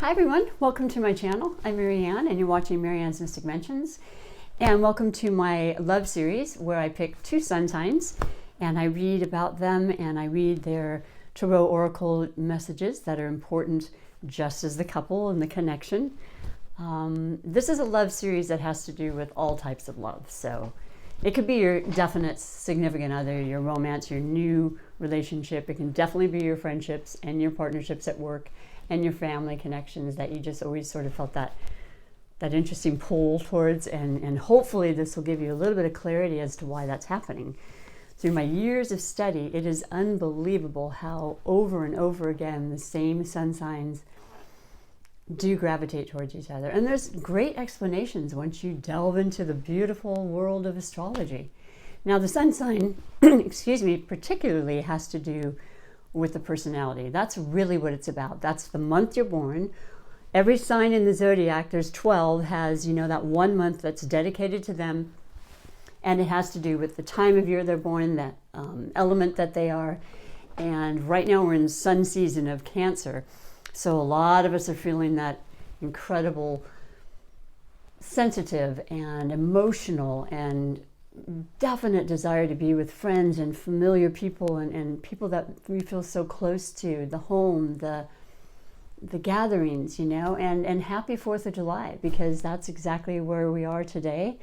Hi everyone, welcome to my channel. I'm MaryAnne and you're watching MaryAnne's Mystic Mentions. And welcome to my love series where I pick two sun signs and I read about them and I read their tarot oracle messages that are important just as the couple and the connection. This is a love series that has to do with all types of love. So it could be your definite significant other, your romance, your new relationship. It can definitely be your friendships and your partnerships at work and your family connections that you just always sort of felt that interesting pull towards. And hopefully this will give you a little bit of clarity as to why that's happening. Through my years of study, it is unbelievable how over and over again the same sun signs do gravitate towards each other. And there's great explanations once you delve into the beautiful world of astrology. Now the sun sign, excuse me, particularly has to do with the personality. That's really what it's about. That's the month you're born. Every sign in the zodiac, there's 12, has, that 1 month that's dedicated to them. And it has to do with the time of year they're born, that element that they are. And right now we're in sun season of Cancer. So a lot of us are feeling that incredible, sensitive and emotional and definite desire to be with friends and familiar people and people that we feel so close to, the home, the gatherings, and happy 4th of July, because that's exactly where we are today.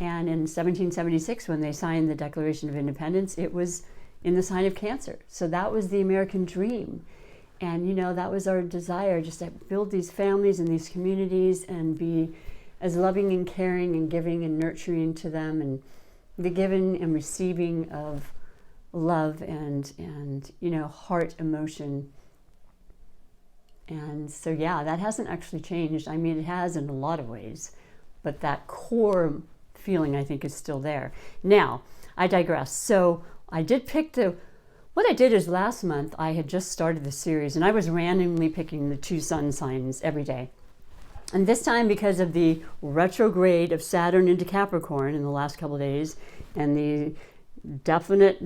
And in 1776, when they signed the Declaration of Independence, it was in the sign of Cancer. So that was the American dream. And, that was our desire, just to build these families and these communities and be as loving and caring and giving and nurturing to them, and the giving and receiving of love and heart emotion. And so, yeah, that hasn't actually changed. I mean, it has in a lot of ways, but that core feeling, I think, is still there. Now, I digress. So I did pick what I did is last month, I had just started the series and I was randomly picking the two sun signs every day. And this time, because of the retrograde of Saturn into Capricorn in the last couple of days and the definite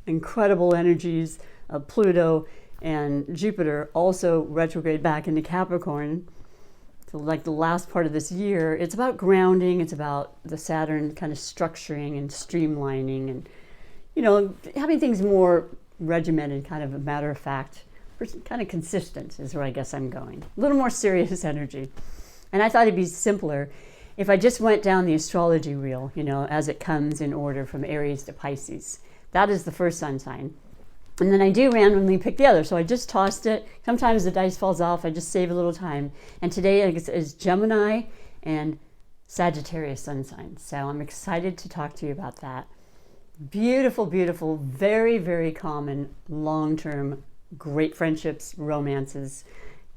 incredible energies of Pluto and Jupiter also retrograde back into Capricorn, so like the last part of this year, it's about grounding, it's about the Saturn kind of structuring and streamlining and having things more regimented, kind of a matter of fact, kind of consistent is where I guess I'm going. A little more serious energy. And I thought it'd be simpler if I just went down the astrology wheel, as it comes in order from Aries to Pisces. That is the first sun sign. And then I do randomly pick the other. So I just tossed it. Sometimes the dice falls off. I just save a little time. And today is Gemini and Sagittarius sun signs. So I'm excited to talk to you about that. Beautiful, beautiful, very, very common, long-term, great friendships, romances,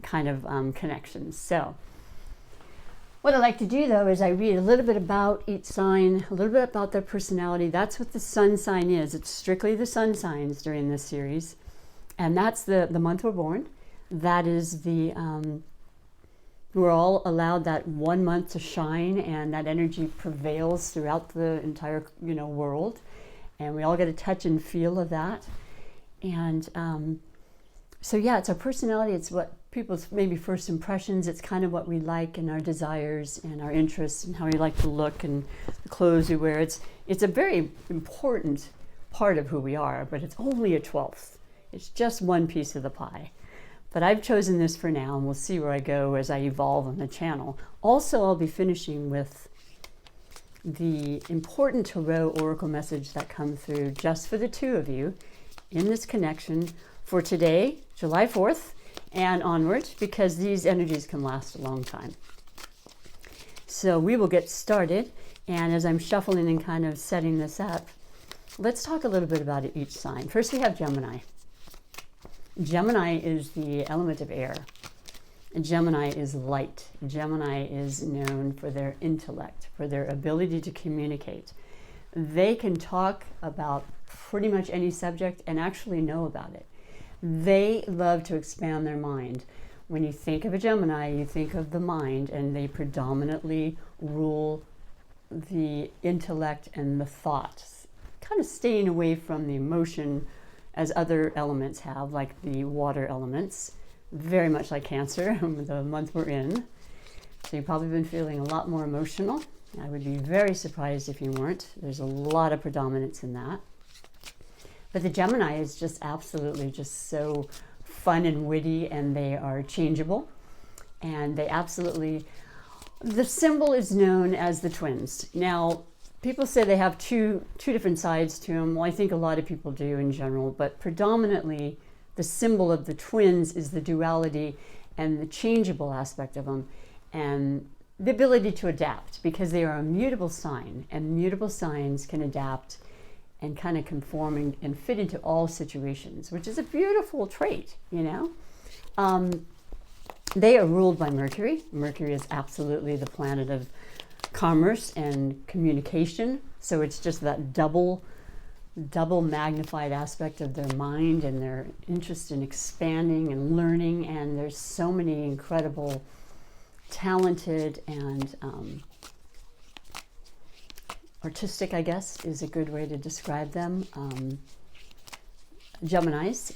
kind of connections. So what I like to do, though, is I read a little bit about each sign, a little bit about their personality. That's what the sun sign is. It's strictly the sun signs during this series. And that's the month we're born. That is we're all allowed that 1 month to shine, and that energy prevails throughout the entire, world. And we all get a touch and feel of that. And so, yeah, it's our personality. It's what people's maybe first impressions. It's kind of what we like and our desires and our interests and how we like to look and the clothes we wear. It's a very important part of who we are, but it's only a 12th. It's just one piece of the pie. But I've chosen this for now, and we'll see where I go as I evolve on the channel. Also, I'll be finishing with the important tarot oracle message that come through just for the two of you in this connection for today, July 4th, and onward, because these energies can last a long time. So we will get started, and as I'm shuffling and kind of setting this up, let's talk a little bit about each sign. First, we have Gemini. Gemini is the element of air. Gemini is light. Gemini is known for their intellect, for their ability to communicate. They can talk about pretty much any subject and actually know about it. They love to expand their mind. When you think of a Gemini, you think of the mind, and they predominantly rule the intellect and the thoughts, kind of staying away from the emotion as other elements have, like the water elements. very much like Cancer, the month we're in. So you've probably been feeling a lot more emotional. I would be very surprised if you weren't. There's a lot of predominance in that. But the Gemini is just absolutely just so fun and witty, and they are changeable. And they absolutely, the symbol is known as the twins. Now, people say they have two different sides to them. Well, I think a lot of people do in general, but predominantly the symbol of the twins is the duality and the changeable aspect of them, and the ability to adapt, because they are a mutable sign, and mutable signs can adapt and kind of conform and fit into all situations, which is a beautiful trait, you know. They are ruled by Mercury. Mercury is absolutely the planet of commerce and communication. So it's just that double magnified aspect of their mind and their interest in expanding and learning. And there's so many incredible, talented and artistic, I guess, is a good way to describe them. Geminis,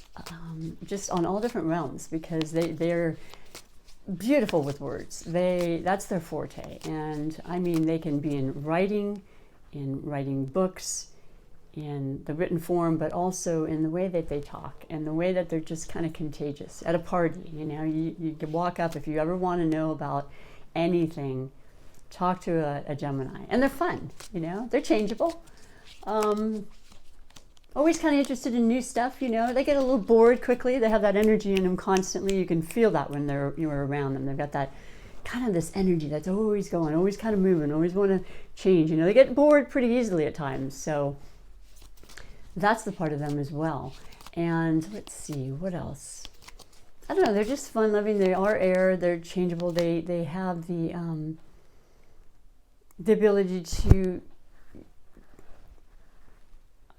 just on all different realms, because they're beautiful with words. That's their forte. And I mean, they can be in writing books, in the written form, but also in the way that they talk and the way that they're just kind of contagious at a party. You know, you can walk up, if you ever want to know about anything, talk to a Gemini. And they're fun, you know, they're changeable. Always kind of interested in new stuff, you know. They get a little bored quickly. They have that energy in them constantly. You can feel that when you're around them. They've got that kind of this energy that's always going, always kind of moving, always want to change. You know, they get bored pretty easily at times. So that's the part of them as well. And let's see, what else? I don't know. They're just fun-loving. They are air. They're changeable. They have the ability to,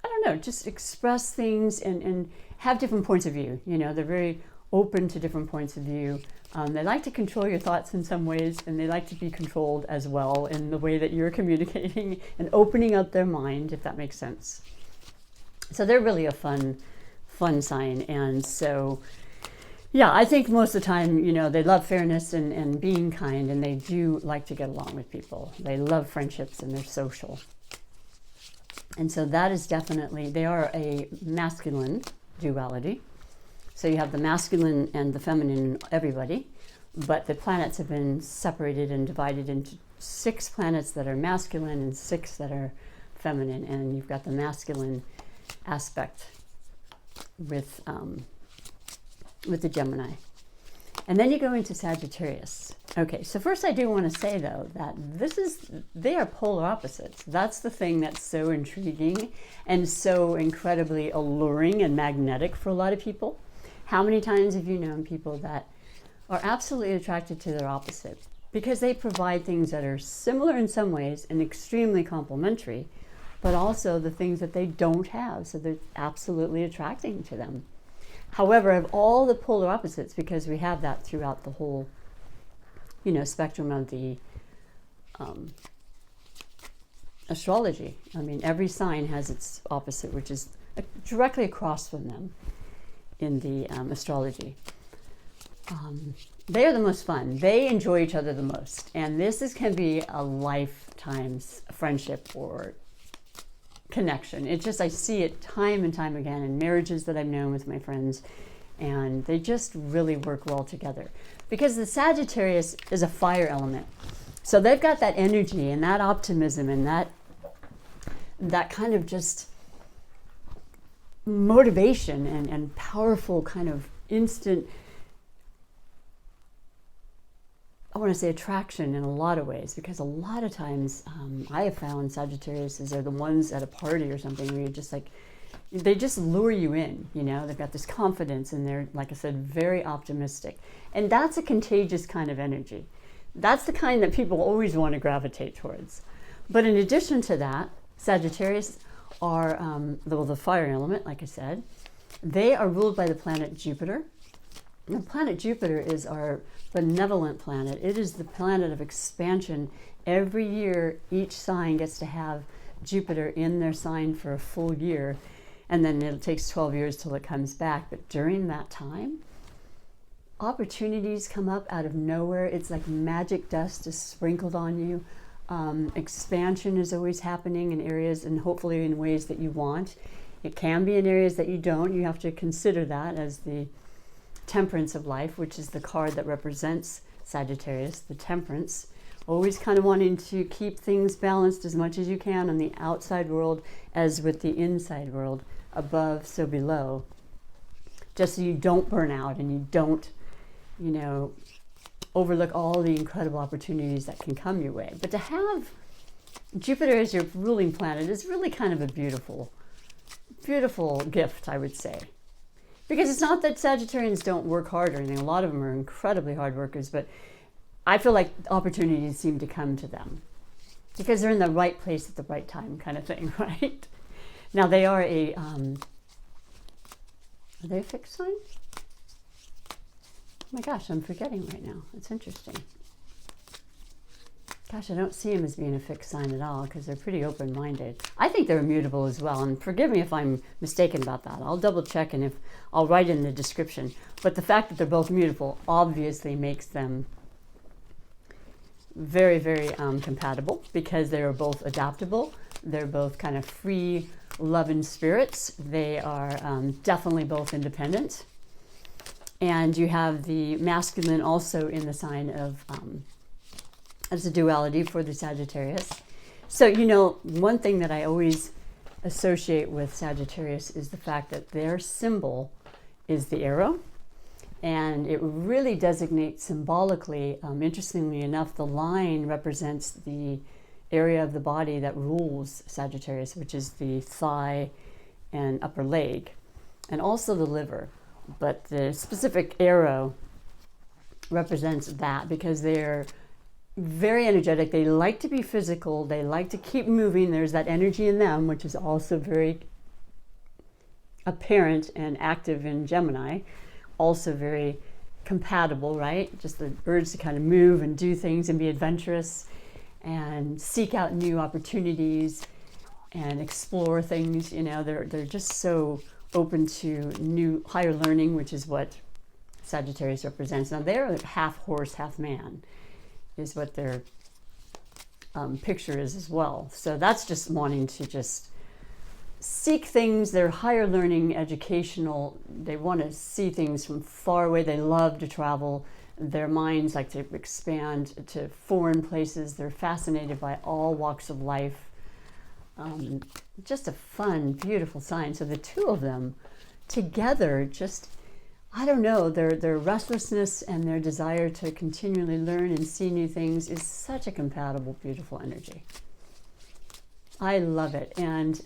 I don't know, just express things and have different points of view. You know, they're very open to different points of view. They like to control your thoughts in some ways, and they like to be controlled as well in the way that you're communicating and opening up their mind, if that makes sense. So they're really a fun sign. And so, yeah, I think most of the time, you know, they love fairness and being kind, and they do like to get along with people. They love friendships, and they're social. And so that is definitely, they are a masculine duality. So you have the masculine and the feminine in everybody, but the planets have been separated and divided into 6 planets that are masculine and 6 that are feminine. And you've got the masculine aspect with the Gemini. And then you go into Sagittarius. Okay, so first I do want to say, though, that they are polar opposites. That's the thing that's so intriguing and so incredibly alluring and magnetic for a lot of people. How many times have you known people that are absolutely attracted to their opposite? Because they provide things that are similar in some ways and extremely complementary, but also the things that they don't have, so they're absolutely attracting to them. However, of all the polar opposites, because we have that throughout the whole, you know, spectrum of the astrology. I mean, every sign has its opposite, which is directly across from them in the astrology. They are the most fun. They enjoy each other the most. And this can be a lifetime's friendship or connection. It just, I see it time and time again in marriages that I've known with my friends, and they just really work well together, because the Sagittarius is a fire element. So they've got that energy and that optimism and that kind of just motivation and powerful kind of instant, I want to say, attraction in a lot of ways, because a lot of times I have found Sagittariuses are the ones at a party or something where you're just like, they just lure you in, you know. They've got this confidence, and they're, like I said, very optimistic. And that's a contagious kind of energy. That's the kind that people always want to gravitate towards. But in addition to that, Sagittarius are the fire element, like I said. They are ruled by the planet Jupiter. The planet Jupiter is our benevolent planet. It is the planet of expansion. Every year, each sign gets to have Jupiter in their sign for a full year, and then it takes 12 years till it comes back. But during that time, opportunities come up out of nowhere. It's like magic dust is sprinkled on you. Expansion is always happening in areas and hopefully in ways that you want. It can be in areas that you don't. You have to consider that as the temperance of life, which is the card that represents Sagittarius, the temperance. Always kind of wanting to keep things balanced as much as you can on the outside world as with the inside world, above so below, just so you don't burn out and you don't, overlook all the incredible opportunities that can come your way. But to have Jupiter as your ruling planet is really kind of a beautiful, beautiful gift, I would say. Because it's not that Sagittarians don't work hard or anything. A lot of them are incredibly hard workers, but I feel like opportunities seem to come to them because they're in the right place at the right time, kind of thing, right? Now they are are they a fixed sign? Oh my gosh, I'm forgetting right now. It's interesting. Gosh, I don't see them as being a fixed sign at all because they're pretty open-minded. I think they're immutable as well, and forgive me if I'm mistaken about that. I'll double check and if I'll write in the description. But the fact that they're both mutable obviously makes them very, very compatible because they are both adaptable. They're both kind of free, loving spirits. They are definitely both independent. And you have the masculine also in the sign of, as a duality for the Sagittarius. So, one thing that I always associate with Sagittarius is the fact that their symbol is the arrow. And it really designates symbolically, interestingly enough, the line represents the area of the body that rules Sagittarius, which is the thigh and upper leg, and also the liver. But the specific arrow represents that because they're very energetic. They like to be physical. They like to keep moving. There's that energy in them, which is also very apparent and active in Gemini. Also very compatible, right? Just the urge to kind of move and do things and be adventurous and seek out new opportunities and explore things. They're just so open to new, higher learning, which is what Sagittarius represents. Now they're half horse, half man, is what their picture is as well. So that's just wanting to just seek things. They're higher learning, educational. They want to see things from far away. They love to travel. Their minds like to expand to foreign places. They're fascinated by all walks of life. Just a fun, beautiful sign. So the two of them together, just, I don't know, their restlessness and their desire to continually learn and see new things is such a compatible, beautiful energy. I love it. And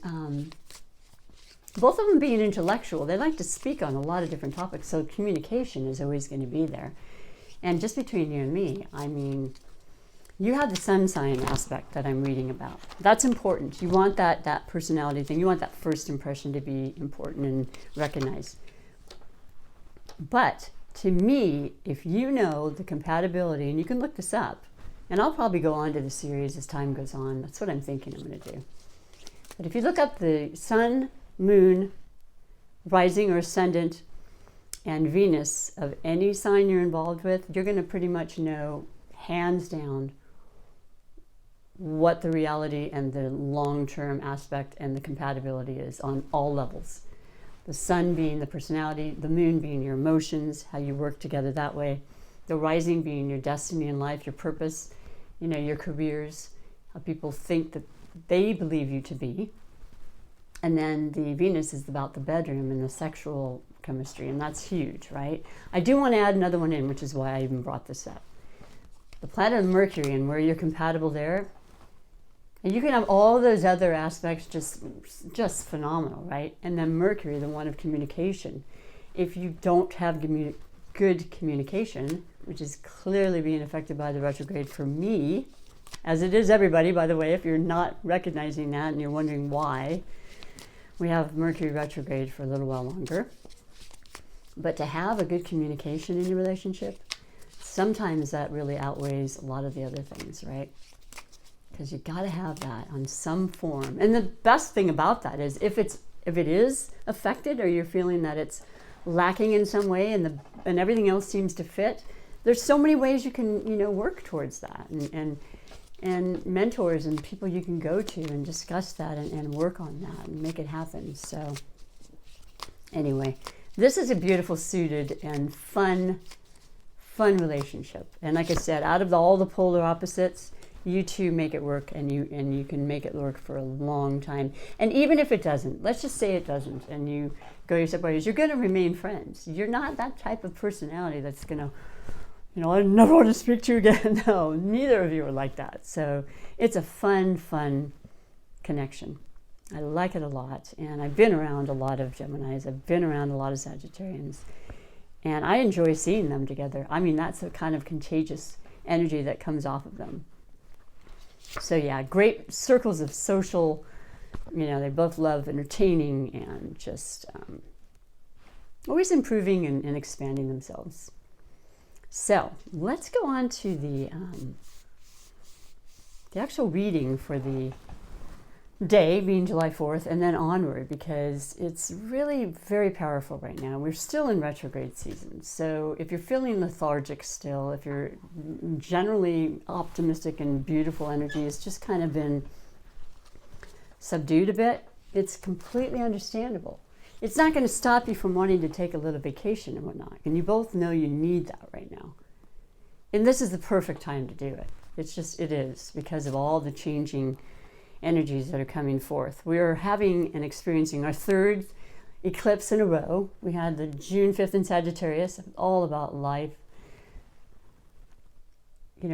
both of them being intellectual, they like to speak on a lot of different topics. So communication is always going to be there. And just between you and me, I mean, you have the sun sign aspect that I'm reading about. That's important. You want that personality thing. You want that first impression to be important and recognized. But to me, if you know the compatibility, and you can look this up, and I'll probably go on to the series as time goes on. That's what I'm thinking I'm going to do. But if you look up the sun, moon, rising or ascendant, and Venus of any sign you're involved with, you're going to pretty much know, hands down, what the reality and the long-term aspect and the compatibility is on all levels. The sun being the personality, the moon being your emotions, how you work together that way, the rising being your destiny in life, your purpose, your careers, how people think that they believe you to be. And then the Venus is about the bedroom and the sexual chemistry, and that's huge, right? I do want to add another one in, which is why I even brought this up. The planet of Mercury and where you're compatible there, and you can have all those other aspects just phenomenal, right? And then Mercury, the one of communication. If you don't have good communication, which is clearly being affected by the retrograde for me, as it is everybody, by the way, if you're not recognizing that and you're wondering why, we have Mercury retrograde for a little while longer. But to have a good communication in your relationship, sometimes that really outweighs a lot of the other things, right? Because you got to have that on some form. And the best thing about that is if it is affected or you're feeling that it's lacking in some way, and the and everything else seems to fit, there's so many ways you can, work towards that, and mentors and people you can go to and discuss that and work on that and make it happen. So anyway, this is a beautiful, suited, and fun relationship. And like I said, out of all the polar opposites, you two make it work, and you can make it work for a long time. And even if it doesn't, let's just say it doesn't, and you go your separate ways, you're going to remain friends. You're not that type of personality that's going to, I never want to speak to you again. No, neither of you are like that. So it's a fun connection. I like it a lot. And I've been around a lot of Geminis. I've been around a lot of Sagittarians. And I enjoy seeing them together. I mean, that's the kind of contagious energy that comes off of them. So yeah, great circles of social, they both love entertaining and just always improving and expanding themselves. So let's go on to the actual reading for the day, being July 4th, and then onward, because it's really very powerful right now. We're still in retrograde season. So if you're feeling lethargic still, if you're generally optimistic and beautiful energy has just kind of been subdued a bit, it's completely understandable. It's not going to stop you from wanting to take a little vacation and whatnot. And you both know you need that right now. And this is the perfect time to do it. It is, because of all the changing energies that are coming forth. We are having and experiencing our third eclipse in a row. We had the June 5th in Sagittarius, all about life,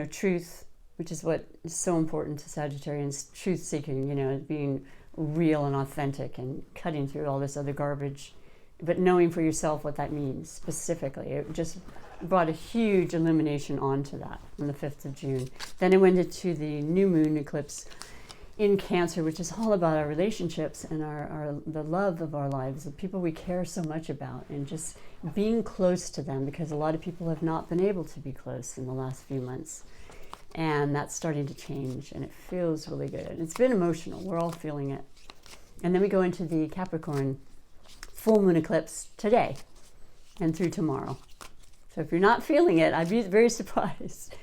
truth, which is what is so important to Sagittarians, truth seeking, being real and authentic and cutting through all this other garbage, but knowing for yourself what that means specifically. It just brought a huge illumination onto that on the 5th of June. Then it went into the new moon eclipse in Cancer, which is all about our relationships and the love of our lives, the people we care so much about, and just being close to them, because a lot of people have not been able to be close in the last few months. And that's starting to change, and it feels really good. It's been emotional. We're all feeling it. And then we go into the Capricorn full moon eclipse today and through tomorrow. So if you're not feeling it, I'd be very surprised.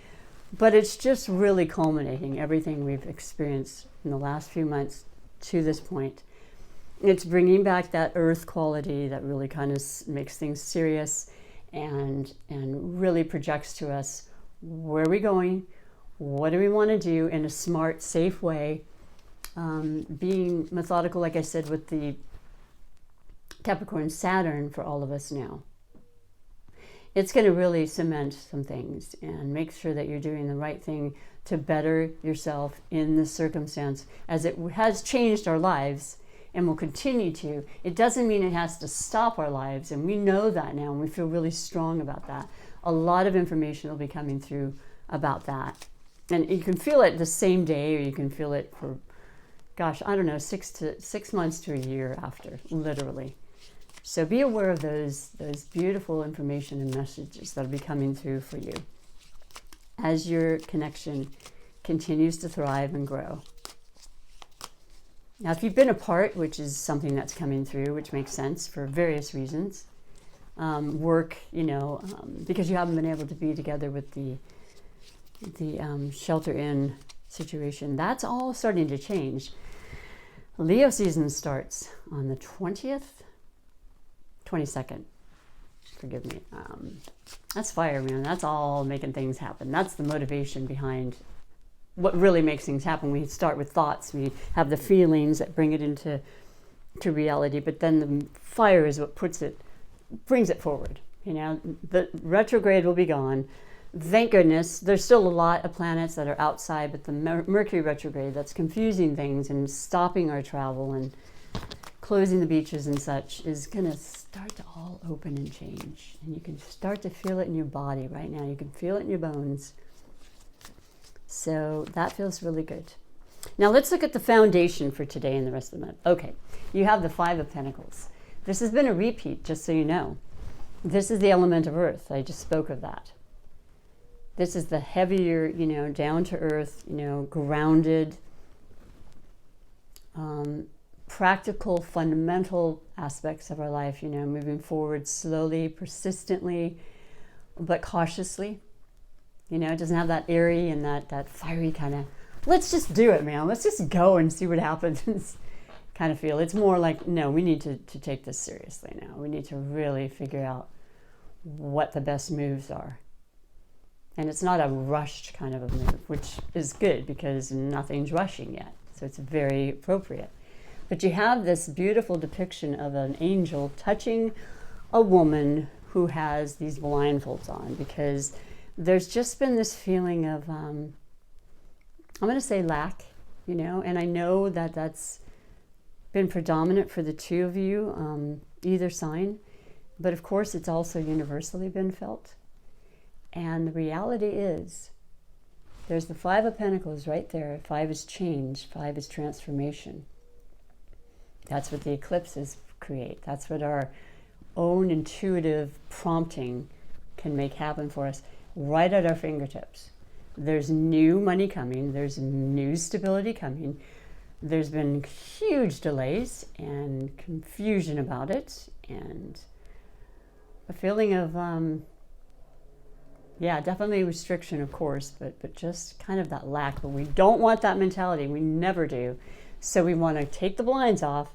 But it's just really culminating everything we've experienced in the last few months to this point. It's bringing back that earth quality that really kind of makes things serious and really projects to us, where are we going? What do we want to do in a smart, safe way? Being methodical, like I said, with the Capricorn Saturn for all of us now. It's going to really cement some things and make sure that you're doing the right thing to better yourself in this circumstance, as it has changed our lives and will continue to. It doesn't mean it has to stop our lives, and we know that now, and we feel really strong about that. A lot of information will be coming through about that. And you can feel it the same day, or you can feel it for, 6 months to a year after, literally. So be aware of those beautiful information and messages that will be coming through for you as your connection continues to thrive and grow. Now, if you've been apart, which is something that's coming through, which makes sense for various reasons, work, because you haven't been able to be together with the shelter-in situation, that's all starting to change. Leo season starts on the 22nd. Forgive me. That's fire, man. That's all making things happen. That's the motivation behind what really makes things happen. We start with thoughts. We have the feelings that bring it into reality, but then the fire is what brings it forward. The retrograde will be gone. Thank goodness. There's still a lot of planets that are outside, but the Mercury retrograde that's confusing things and stopping our travel and closing the beaches and such is going to start to all open and change. And you can start to feel it in your body right now. You can feel it in your bones. So that feels really good. Now let's look at the foundation for today and the rest of the month. Okay, you have the Five of Pentacles. This has been a repeat, just so you know. This is the element of earth. I just spoke of that. This is the heavier, down to earth, grounded, practical, fundamental aspects of our life, moving forward slowly, persistently, but cautiously. You know, it doesn't have that airy and that fiery kind of, let's just do it, man. Let's just go and see what happens kind of feel. It's more like, no, we need to take this seriously now. We need to really figure out what the best moves are. And it's not a rushed kind of a move, which is good because nothing's rushing yet. So it's very appropriate. But you have this beautiful depiction of an angel touching a woman who has these blindfolds on, because there's just been this feeling of, I'm going to say lack, you know, and I know that that's been predominant for the two of you, either sign, but of course it's also universally been felt. And the reality is, there's the Five of Pentacles right there. 5 is change, 5 is transformation. That's what the eclipses create. That's what our own intuitive prompting can make happen for us right at our fingertips. There's new money coming. There's new stability coming. There's been huge delays and confusion about it, and a feeling of, yeah, definitely restriction, of course, but just kind of that lack. But we don't want that mentality. We never do. So we want to take the blinds off,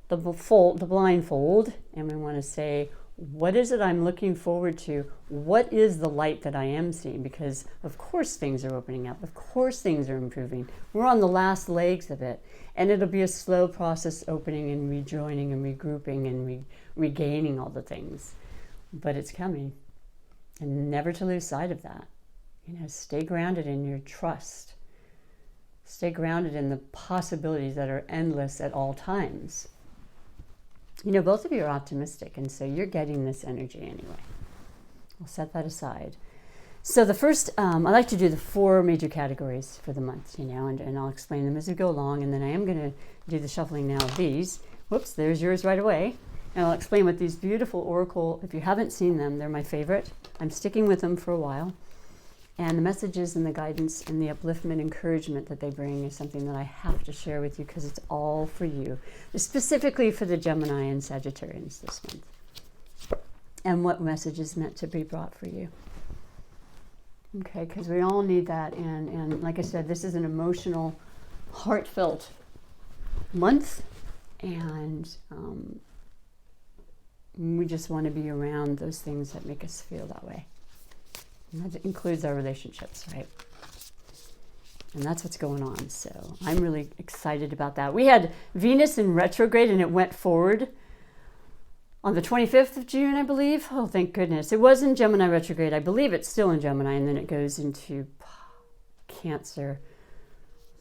the blindfold, and we want to say, what is it I'm looking forward to? What is the light that I am seeing? Because of course things are opening up. Of course things are improving. We're on the last legs of it. And it'll be a slow process, opening and rejoining and regrouping and regaining all the things. But it's coming. And never to lose sight of that. You know, stay grounded in your trust. Stay grounded in the possibilities that are endless at all times. You know, both of you are optimistic, and so you're getting this energy anyway. We'll set that aside. So the first, I like to do the 4 major categories for the month, you know, and I'll explain them as we go along, and then I am going to do the shuffling now of these. Whoops, there's yours right away. And I'll explain what these beautiful oracle, if you haven't seen them, they're my favorite. I'm sticking with them for a while. And the messages and the guidance and the upliftment, encouragement that they bring is something that I have to share with you because it's all for you. Specifically for the Gemini and Sagittarians this month. And what message is meant to be brought for you. Okay, because we all need that. And like I said, this is an emotional, heartfelt month. And we just want to be around those things that make us feel that way. And that includes our relationships, right? And that's what's going on. So I'm really excited about that. We had Venus in retrograde and it went forward on the 25th of June, I believe. Oh, thank goodness. It was in Gemini retrograde. I believe it's still in Gemini, and then it goes into Cancer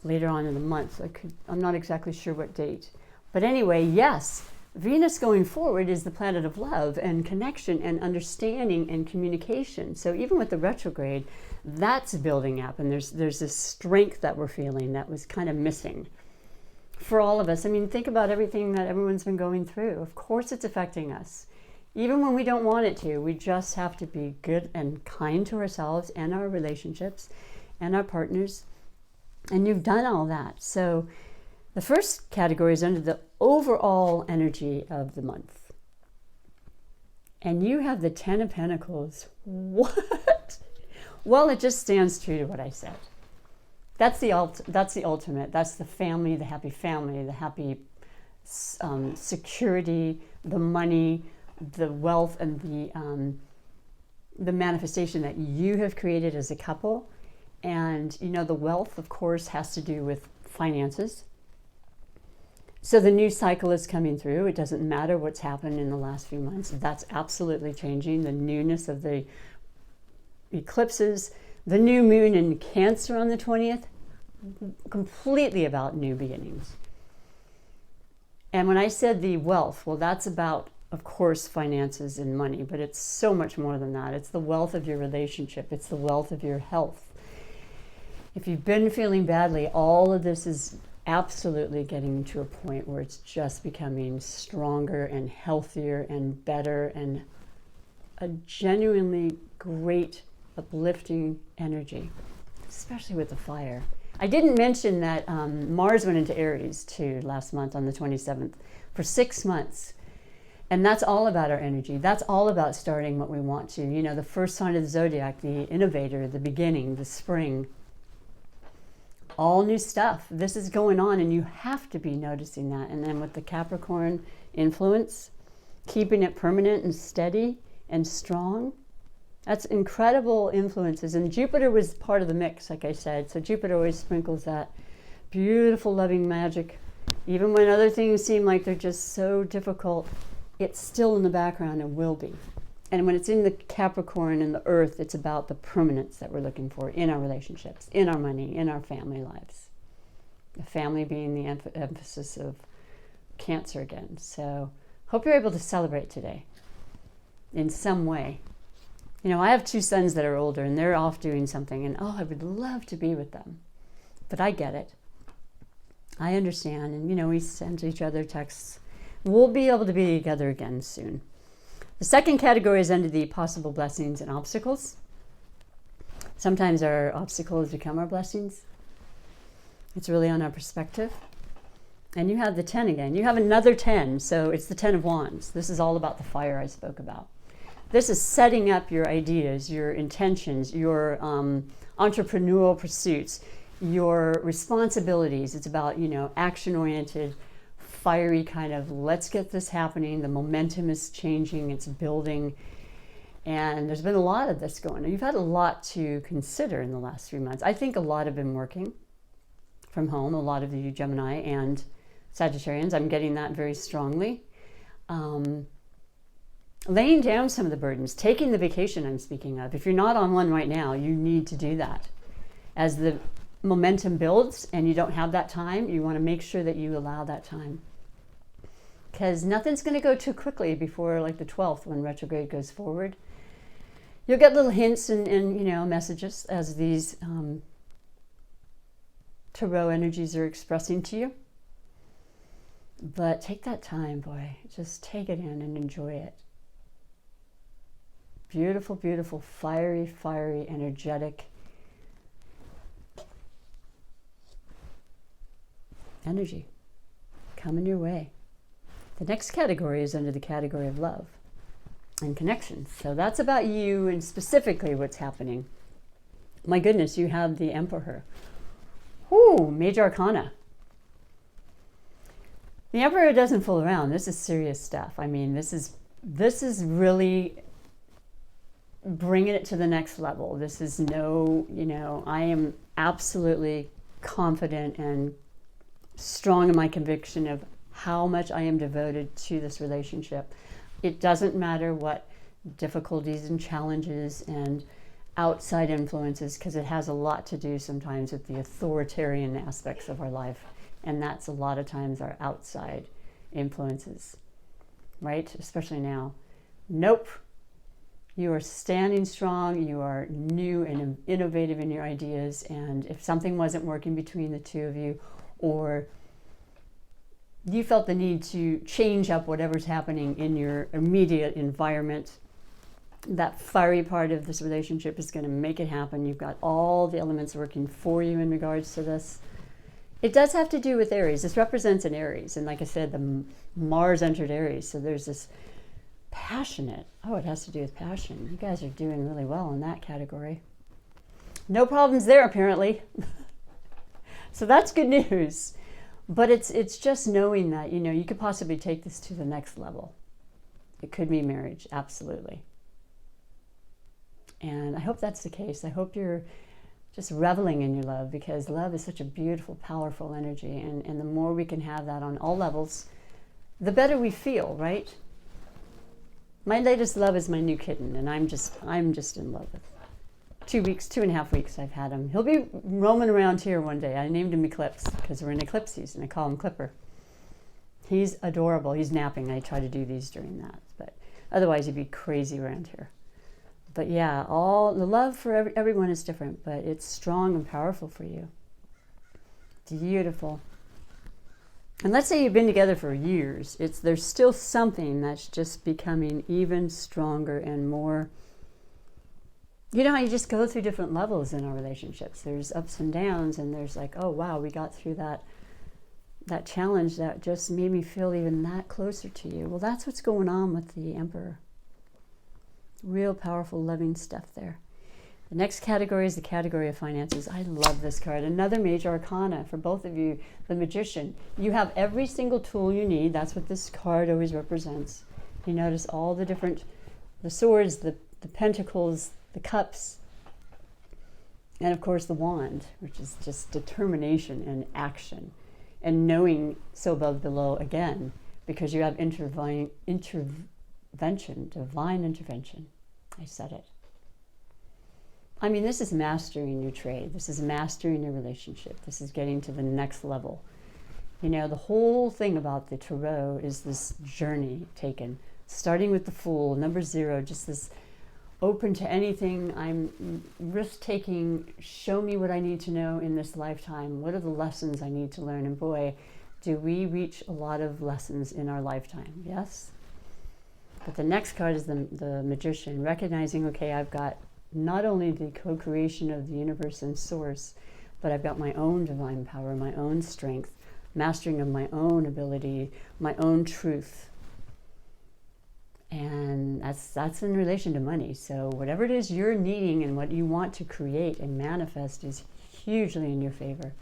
later on in the month. I'm not exactly sure what date. But anyway, yes. Venus going forward is the planet of love and connection and understanding and communication. So even with the retrograde, that's building up, and there's this strength that we're feeling that was kind of missing for all of us. I mean, think about everything that everyone's been going through. Of course it's affecting us. Even when we don't want it to, we just have to be good and kind to ourselves and our relationships and our partners. And you've done all that. So the first category is under the overall energy of the month. And you have the 10 of Pentacles. What? Well, it just stands true to what I said. That's the ultimate. That's the family, the happy security, the money, the wealth, and the manifestation that you have created as a couple. And, you know, the wealth, of course, has to do with finances. So the new cycle is coming through. It doesn't matter what's happened in the last few months. That's absolutely changing. The newness of the eclipses, the new moon in Cancer on the 20th, completely about new beginnings. And when I said the wealth, well, that's about, of course, finances and money, but it's so much more than that. It's the wealth of your relationship. It's the wealth of your health. If you've been feeling badly, all of this is absolutely getting to a point where it's just becoming stronger and healthier and better and a genuinely great uplifting energy, especially with the fire. I didn't mention that Mars went into Aries too last month on the 27th for 6 months. And that's all about our energy. That's all about starting what we want to. You know, the first sign of the zodiac, the innovator, the beginning, the spring. All new stuff. This is going on, and you have to be noticing that. And then with the Capricorn influence, keeping it permanent and steady and strong. That's incredible influences. And Jupiter was part of the mix, like I said. So Jupiter always sprinkles that beautiful, loving magic. Even when other things seem like they're just so difficult, it's still in the background and will be. And when it's in the Capricorn and the Earth, it's about the permanence that we're looking for in our relationships, in our money, in our family lives. The family being the emphasis of Cancer again. So hope you're able to celebrate today in some way. You know, I have 2 sons that are older, and they're off doing something, and I would love to be with them. But I get it. I understand, and you know, we send each other texts. We'll be able to be together again soon. The second category is under the possible blessings and obstacles. Sometimes our obstacles become our blessings. It's really on our perspective. And you have the 10 again. You have another 10, so it's the 10 of Wands. This is all about the fire I spoke about. This is setting up your ideas, your intentions, your entrepreneurial pursuits, your responsibilities. It's about, you know, action-oriented, fiery kind of, let's get this happening. The momentum is changing, it's building. And there's been a lot of this going on. You've had a lot to consider in the last 3 months. I think a lot have been working from home, a lot of you Gemini and Sagittarians. I'm getting that very strongly. Laying down some of the burdens, taking the vacation I'm speaking of. If you're not on one right now, you need to do that. As the momentum builds and you don't have that time, you want to make sure that you allow that time. Because nothing's going to go too quickly before like the 12th when retrograde goes forward. You'll get little hints and you know, messages as these tarot energies are expressing to you. But take that time, boy. Just take it in and enjoy it. Beautiful, beautiful, fiery, fiery, energetic energy coming your way. The next category is under the category of love and connections. So that's about you and specifically what's happening. My goodness, you have the Emperor. Ooh, Major Arcana. The Emperor doesn't fool around. This is serious stuff. I mean, this is really bringing it to the next level. This is no, you know, I am absolutely confident and strong in my conviction of how much I am devoted to this relationship. It doesn't matter what difficulties and challenges and outside influences, because it has a lot to do sometimes with the authoritarian aspects of our life. And that's a lot of times our outside influences, right? Especially now. Nope. You are standing strong. You are new and innovative in your ideas. And if something wasn't working between the two of you, or you felt the need to change up whatever's happening in your immediate environment, that fiery part of this relationship is going to make it happen. You've got all the elements working for you in regards to this. It does have to do with Aries. This represents an Aries. And like I said, the Mars entered Aries. So there's this passionate. Oh, it has to do with passion. You guys are doing really well in that category. No problems there, apparently. So that's good news. But it's just knowing that, you know, you could possibly take this to the next level. It could be marriage, absolutely. And I hope that's the case. I hope you're just reveling in your love, because love is such a beautiful, powerful energy. And the more we can have that on all levels, the better we feel, right? My latest love is my new kitten, and I'm just in love with him. 2.5 weeks I've had him. He'll be roaming around here one day. I named him Eclipse because we're in eclipse season. I call him Clipper. He's adorable. He's napping. I try to do these during that, but otherwise he'd be crazy around here. But yeah, all the love for everyone is different, but it's strong and powerful for you. Beautiful. And let's say you've been together for years. There's still something that's just becoming even stronger and more. You know how you just go through different levels in our relationships. There's ups and downs, and there's like, oh wow, we got through that that challenge that just made me feel even that closer to you. Well, that's what's going on with the Emperor. Real powerful, loving stuff there. The next category is the category of finances. I love this card. Another major arcana for both of you, the Magician. You have every single tool you need. That's what this card always represents. You notice all the different, the swords, the pentacles, the cups, and of course the wand, which is just determination and action. And knowing so above below again, because you have divine intervention. I said it. I mean, this is mastering your trade. This is mastering your relationship. This is getting to the next level. You know, the whole thing about the Tarot is this journey taken, starting with the Fool, number 0, just this open to anything. I'm risk-taking. Show me what I need to know in this lifetime. What are the lessons I need to learn? And boy, do we reach a lot of lessons in our lifetime, yes? But the next card is the Magician, recognizing, okay, I've got not only the co-creation of the universe and source, but I've got my own divine power, my own strength, mastering of my own ability, my own truth. And that's in relation to money. So whatever it is you're needing and what you want to create and manifest is hugely in your favor.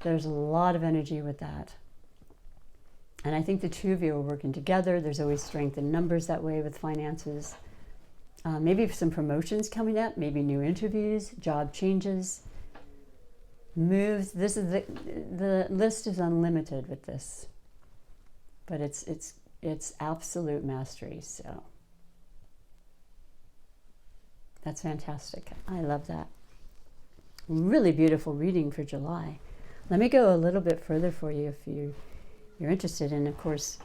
There's a lot of energy with that. And I think the two of you are working together. There's always strength in numbers that way with finances. Maybe some promotions coming up, maybe new interviews, job changes, moves. This is the list is unlimited with this, but it's absolute mastery. So that's fantastic. I love that. Really beautiful reading for July. Let me go a little bit further for you if you're interested, and of course,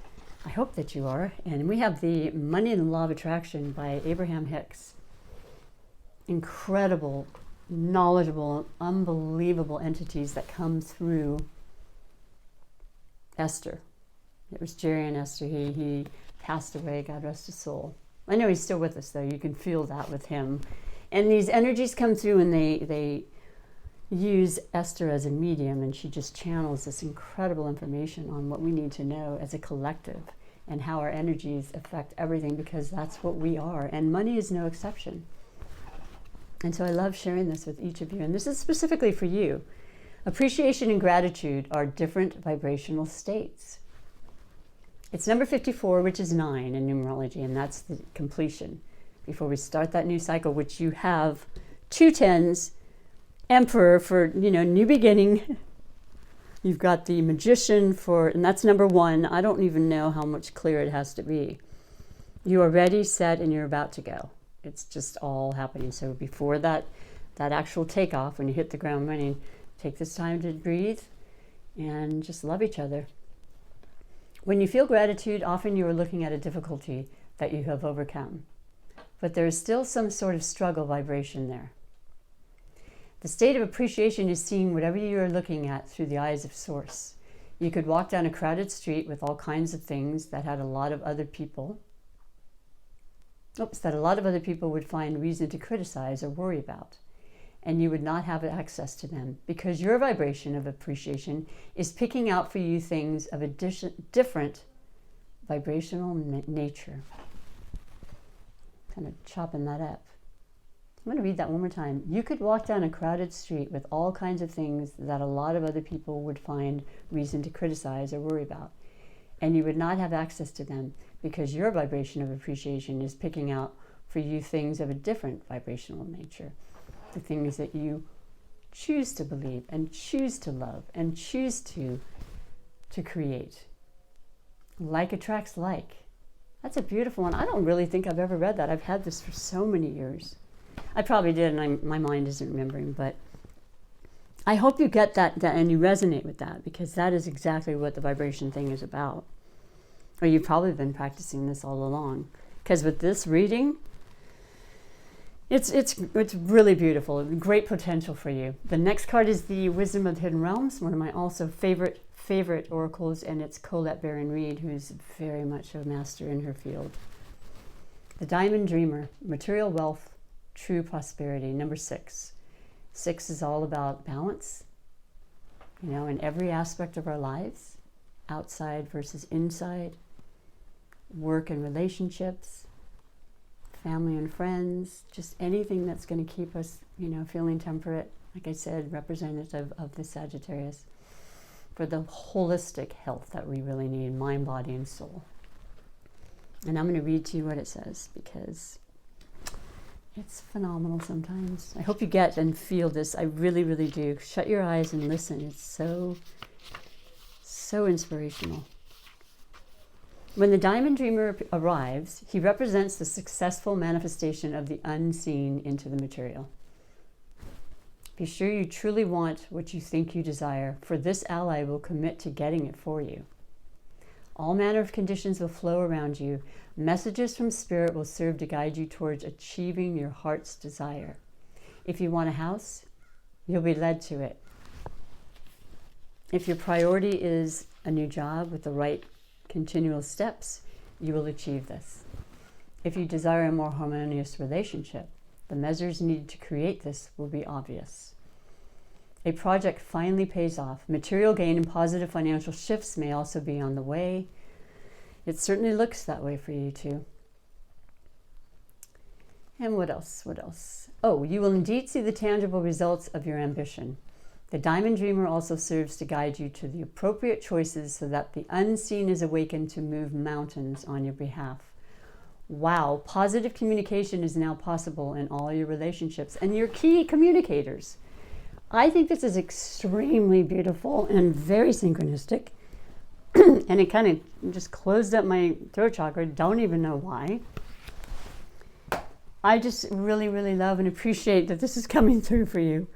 I hope that you are. And we have the Money and the Law of Attraction by Abraham Hicks. Incredible, knowledgeable, unbelievable entities that come through Esther. It was Jerry and Esther. He passed away, God rest his soul. I know he's still with us though. You can feel that with him. And these energies come through and they use Esther as a medium, and she just channels this incredible information on what we need to know as a collective and how our energies affect everything, because that's what we are, and money is no exception. And so I love sharing this with each of you, and this is specifically for you. Appreciation and gratitude are different vibrational states. It's number 54, which is 9 in numerology, and that's the completion. Before we start that new cycle, which you have 2 10s, Emperor for, new beginning. You've got the Magician and that's number 1. I don't even know how much clearer it has to be. You are ready, set, and you're about to go. It's just all happening. So before that actual takeoff, when you hit the ground running, take this time to breathe and just love each other. When you feel gratitude, often you are looking at a difficulty that you have overcome, but there is still some sort of struggle vibration there. The state of appreciation is seeing whatever you are looking at through the eyes of Source. You could walk down a crowded street with all kinds of things that a lot of other people would find reason to criticize or worry about, and you would not have access to them because your vibration of appreciation is picking out for you things of a different vibrational nature. Kind of chopping that up. I'm going to read that one more time. You could walk down a crowded street with all kinds of things that a lot of other people would find reason to criticize or worry about, and you would not have access to them because your vibration of appreciation is picking out for you things of a different vibrational nature, the things that you choose to believe and choose to love and choose to create. Like attracts like. That's a beautiful one. I don't really think I've ever read that. I've had this for so many years. I probably did, and my mind isn't remembering, but I hope you get that and you resonate with that, because that is exactly what the vibration thing is about. Or you've probably been practicing this all along, because with this reading, it's really beautiful, great potential for you. The next card is the Wisdom of the Hidden Realms, one of my also favorite oracles, and it's Colette Baron Reed, who's very much a master in her field. The Diamond Dreamer, material wealth, true prosperity, number 6. 6 is all about balance, you know, in every aspect of our lives, outside versus inside, work and relationships, family and friends, just anything that's going to keep us, you know, feeling temperate, like I said, representative of the Sagittarius, for the holistic health that we really need, mind, body, and soul. And I'm going to read to you what it says, because it's phenomenal sometimes. I hope you get and feel this. I really, really do. Shut your eyes and listen. It's so, so inspirational. When the Diamond Dreamer arrives, he represents the successful manifestation of the unseen into the material. Be sure you truly want what you think you desire, for this ally will commit to getting it for you. All manner of conditions will flow around you. Messages from Spirit will serve to guide you towards achieving your heart's desire. If you want a house, you'll be led to it. If your priority is a new job with the right continual steps, you will achieve this. If you desire a more harmonious relationship, the measures needed to create this will be obvious. A project finally pays off. Material gain and positive financial shifts may also be on the way. It certainly looks that way for you too. And what else? What else? Oh, you will indeed see the tangible results of your ambition. The Diamond Dreamer also serves to guide you to the appropriate choices so that the unseen is awakened to move mountains on your behalf. Wow, positive communication is now possible in all your relationships and your key communicators. I think this is extremely beautiful and very synchronistic. And it kind of just closed up my throat chakra. Don't even know why. I just really, really love and appreciate that this is coming through for you.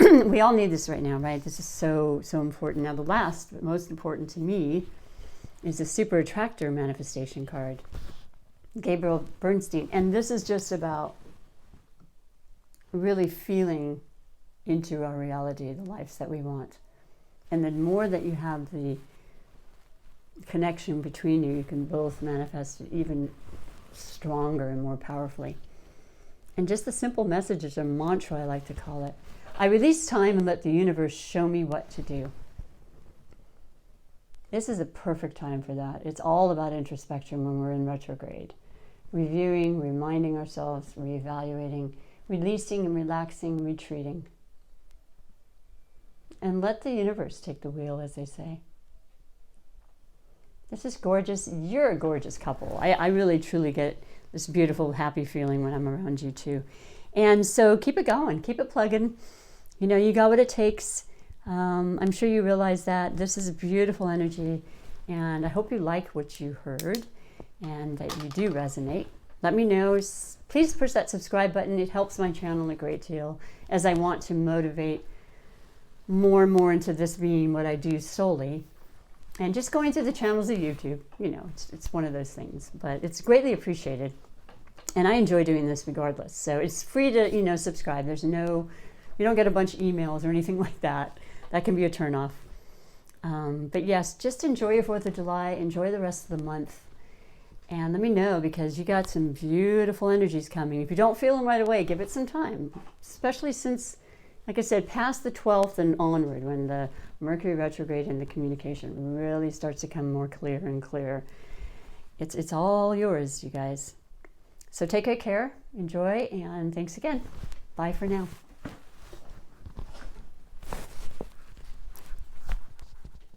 We all need this right now, right? This is so, so important. Now, the last, but most important to me, is the Super Attractor manifestation card. Gabriel Bernstein. And this is just about really feeling into our reality, the lives that we want. And the more that you have the connection between you, you can both manifest it even stronger and more powerfully. And just the simple message is a mantra, I like to call it. I release time and let the universe show me what to do. This is a perfect time for that. It's all about introspection when we're in retrograde. Reviewing, reminding ourselves, reevaluating, releasing and relaxing, retreating. And let the universe take the wheel, as they say. This is gorgeous. You're a gorgeous couple. I really, truly get this beautiful, happy feeling when I'm around you too. And so keep it going. Keep it plugging. You know, you got what it takes. I'm sure you realize that. This is beautiful energy. And I hope you like what you heard and that you do resonate. Let me know. Please push that subscribe button. It helps my channel a great deal as I want to motivate more and more into this being what I do solely. And just going to the channels of YouTube, you know, it's one of those things, but it's greatly appreciated. And I enjoy doing this regardless. So it's free to, you know, subscribe. There's no, you don't get a bunch of emails or anything like that. That can be a turnoff. But yes, just enjoy your 4th of July. Enjoy the rest of the month. And let me know, because you got some beautiful energies coming. If you don't feel them right away, give it some time. Especially since, like I said, past the 12th and onward, when the Mercury retrograde and the communication really starts to come more clear and clear. It's all yours, you guys. So take good care, enjoy, and thanks again. Bye for now.